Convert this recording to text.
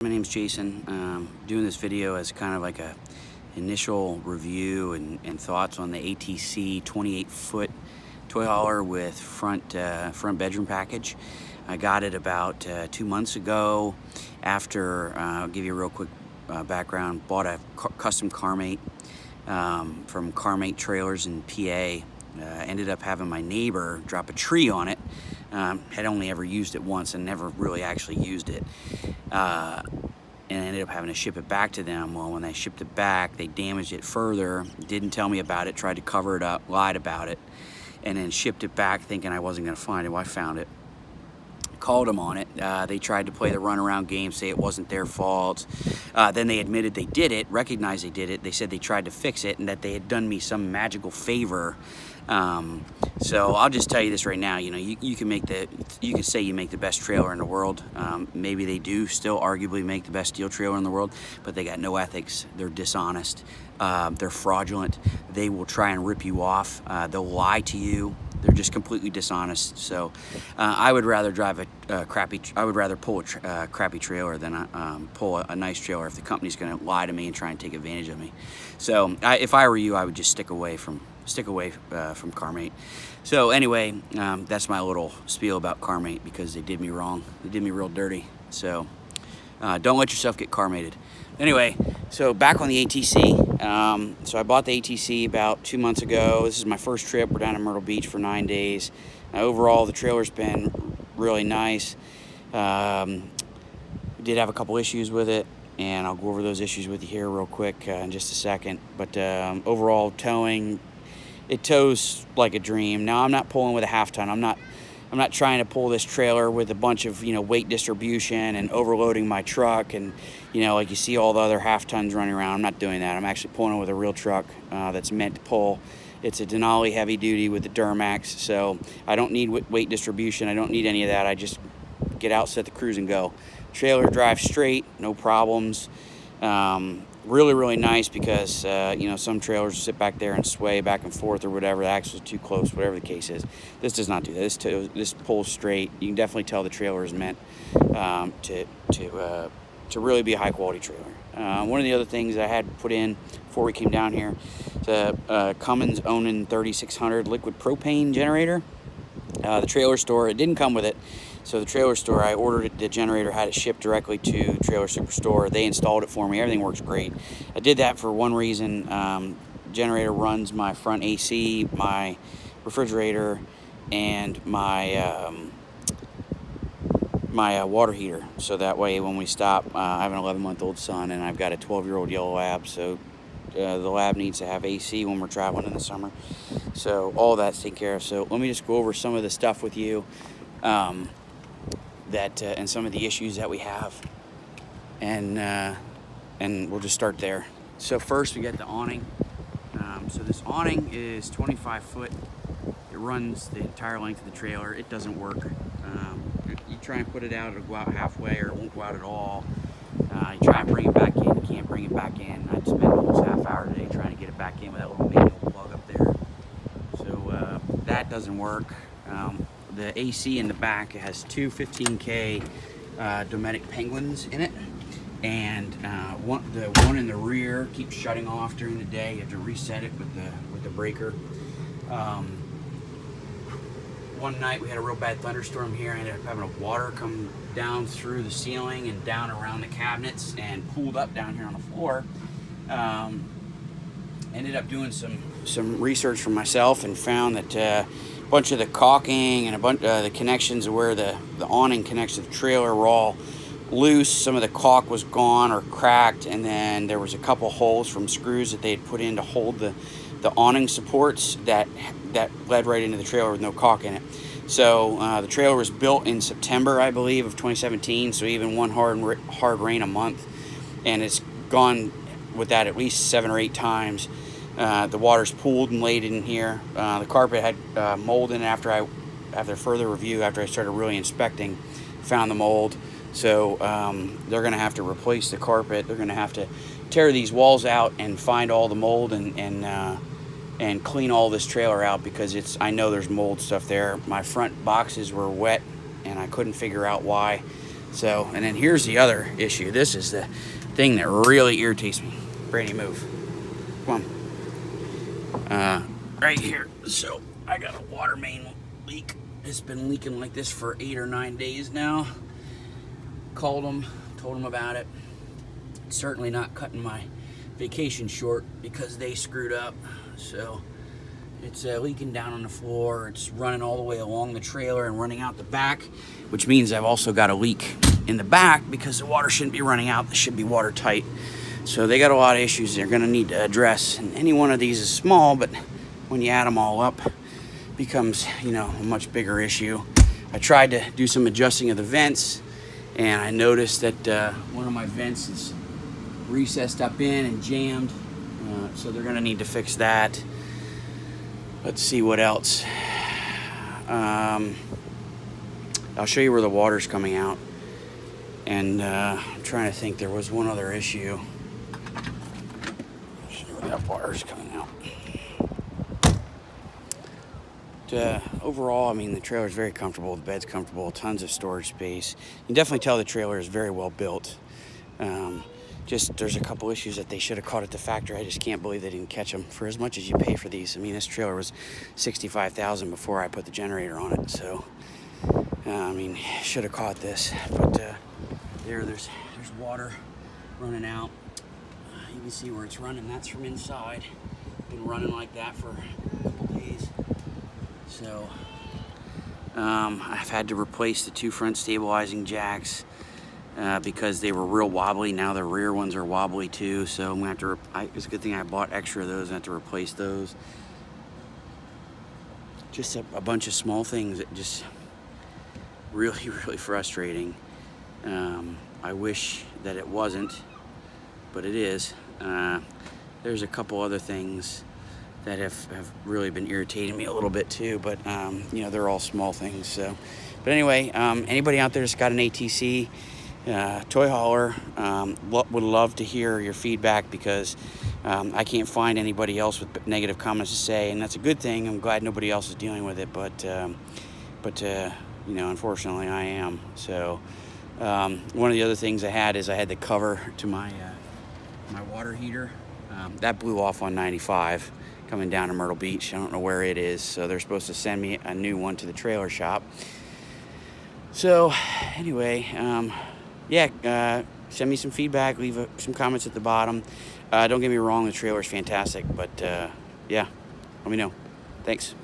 My name's Jason. Doing this video as kind of like a initial review and thoughts on the ATC 28-foot toy hauler with front bedroom package. I got it about 2 months ago after, I'll give you a real quick background, bought a custom CarMate from CarMate Trailers in PA. Ended up having my neighbor drop a tree on it. Had only ever used it once and never really actually used it. And I ended up having to ship it back to them. Well, when they shipped it back, they damaged it further, didn't tell me about it, tried to cover it up, lied about it, and then shipped it back thinking I wasn't gonna find it. Well, I found it. Called them on it. They tried to play the runaround game, say it wasn't their fault. Then they admitted they did it, recognized they did it. They said they tried to fix it and that they had done me some magical favor. So I'll just tell you this right now, you know, you can say you make the best trailer in the world. Maybe they do still arguably make the best steel trailer in the world, but they got no ethics. They're dishonest. They're fraudulent. They will try and rip you off. They'll lie to you. They're just completely dishonest. So I would rather drive I would rather pull a crappy trailer than pull a nice trailer if the company's going to lie to me and try and take advantage of me. So if I were you, I would just stick away from CarMate. So anyway, that's my little spiel about CarMate because they did me wrong. They did me real dirty. So don't let yourself get CarMated. Anyway, so back on the ATC. So I bought the ATC about 2 months ago. This is my first trip. We're down in Myrtle Beach for 9 days. Overall, the trailer's been really nice. We did have a couple issues with it, and I'll go over those issues with you here real quick in just a second. But overall, towing, it tows like a dream. Now, I'm not pulling with a half ton. I'm not trying to pull this trailer with a bunch of, you know, weight distribution and overloading my truck and, you know, like you see all the other half tons running around. I'm not doing that. I'm actually pulling it with a real truck that's meant to pull. It's a Denali heavy duty with the Duramax, so I don't need weight distribution. I don't need any of that. I just get out, set the cruise and go. Trailer drives straight, no problems. Really, really nice because, you know, some trailers sit back there and sway back and forth or whatever. The axle's too close, whatever the case is. This does not do that. This pulls straight. You can definitely tell the trailer is meant to really be a high-quality trailer. One of the other things I had put in before we came down here is a Cummins Onan 3600 liquid propane generator. The trailer store, it didn't come with it. So the trailer store, I ordered it, the generator, had it shipped directly to Trailer Superstore. They installed it for me. Everything works great. I did that for one reason. Generator runs my front AC, my refrigerator, and my water heater. So that way when we stop, I have an 11-month-old son and I've got a 12-year-old yellow lab. So the lab needs to have AC when we're traveling in the summer. So all that's taken care of. So let me just go over some of the stuff with you. And some of the issues that we have, and we'll just start there. So first we got the awning. So this awning is 25 foot. It runs the entire length of the trailer. It doesn't work. You try and put it out, it'll go out halfway or it won't go out at all. You try and bring it back in, you can't bring it back in. I spent almost half hour today trying to get it back in with that little manual plug up there. So that doesn't work. The AC in the back, it has two 15K Dometic Penguins in it, and the one in the rear keeps shutting off during the day. You have to reset it with the breaker. One night we had a real bad thunderstorm here. I ended up having water come down through the ceiling and down around the cabinets and pooled up down here on the floor. Ended up doing some research for myself and found that a bunch of the caulking and a bunch of the connections where the awning connects to the trailer were all loose. Some of the caulk was gone or cracked, and then there was a couple holes from screws that they had put in to hold the awning supports that led right into the trailer with no caulk in it. So the trailer was built in September, I believe, of 2017, so even one hard rain a month, and it's gone with that at least 7 or 8 times. The water's pooled and laid in here. The carpet had mold in it after further review, after I started really inspecting, found the mold. So they're going to have to replace the carpet. They're going to have to tear these walls out and find all the mold and clean all this trailer out because I know there's mold stuff there. My front boxes were wet and I couldn't figure out why. So, and then here's the other issue. This is the thing that really irritates me. Brady, move. Come on. Right here. So, I got a water main leak. It's been leaking like this for 8 or 9 days now. Called them, told them about it. It's certainly not cutting my vacation short because they screwed up. So, it's leaking down on the floor. It's running all the way along the trailer and running out the back, which means I've also got a leak in the back because the water shouldn't be running out. It should be watertight. So they got a lot of issues they're going to need to address. And any one of these is small, but when you add them all up, it becomes, you know, a much bigger issue. I tried to do some adjusting of the vents, and I noticed that one of my vents is recessed up in and jammed. So they're going to need to fix that. Let's see what else. I'll show you where the water's coming out. And I'm trying to think, there was one other issue. Show you where that water's coming out. But, overall, I mean, the trailer is very comfortable. The bed's comfortable. Tons of storage space. You can definitely tell the trailer is very well built. Just there's a couple issues that they should have caught at the factory. I just can't believe they didn't catch them for as much as you pay for these. I mean, this trailer was $65,000 before I put the generator on it. So, I mean, should have caught this. But there's water running out. You can see where it's running. That's from inside. Been running like that for a couple days. So, I've had to replace the 2 front stabilizing jacks. Because they were real wobbly. Now the rear ones are wobbly too, so I'm gonna have to it's a good thing I bought extra of those. I have to replace those. Just a bunch of small things that just really frustrating. I wish that it wasn't, but it is. There's a couple other things that have really been irritating me a little bit too, but you know, they're all small things. So, but anyway, anybody out there that's got an ATC Toy Hauler, would love to hear your feedback, because I can't find anybody else with negative comments to say, and that's a good thing. I'm glad nobody else is dealing with it, but you know, unfortunately I am. So one of the other things I had is I had the cover to my my water heater. That blew off on 95 coming down to Myrtle Beach. I don't know where it is, so they're supposed to send me a new one to the trailer shop. So anyway, yeah, send me some feedback, leave some comments at the bottom. Don't get me wrong, the trailer's fantastic, but yeah, let me know. Thanks.